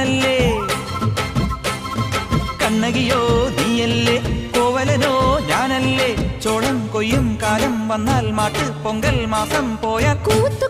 ഞാനല്ലേ കണ്ണകിയോ നീയല്ലേ കോവലനോ ഞാനല്ലേ ചോളം കൊയ്യും കാലം വന്നാൽ മാട്ട് പൊങ്കൽ മാസം പോയാൽ കൂത്തു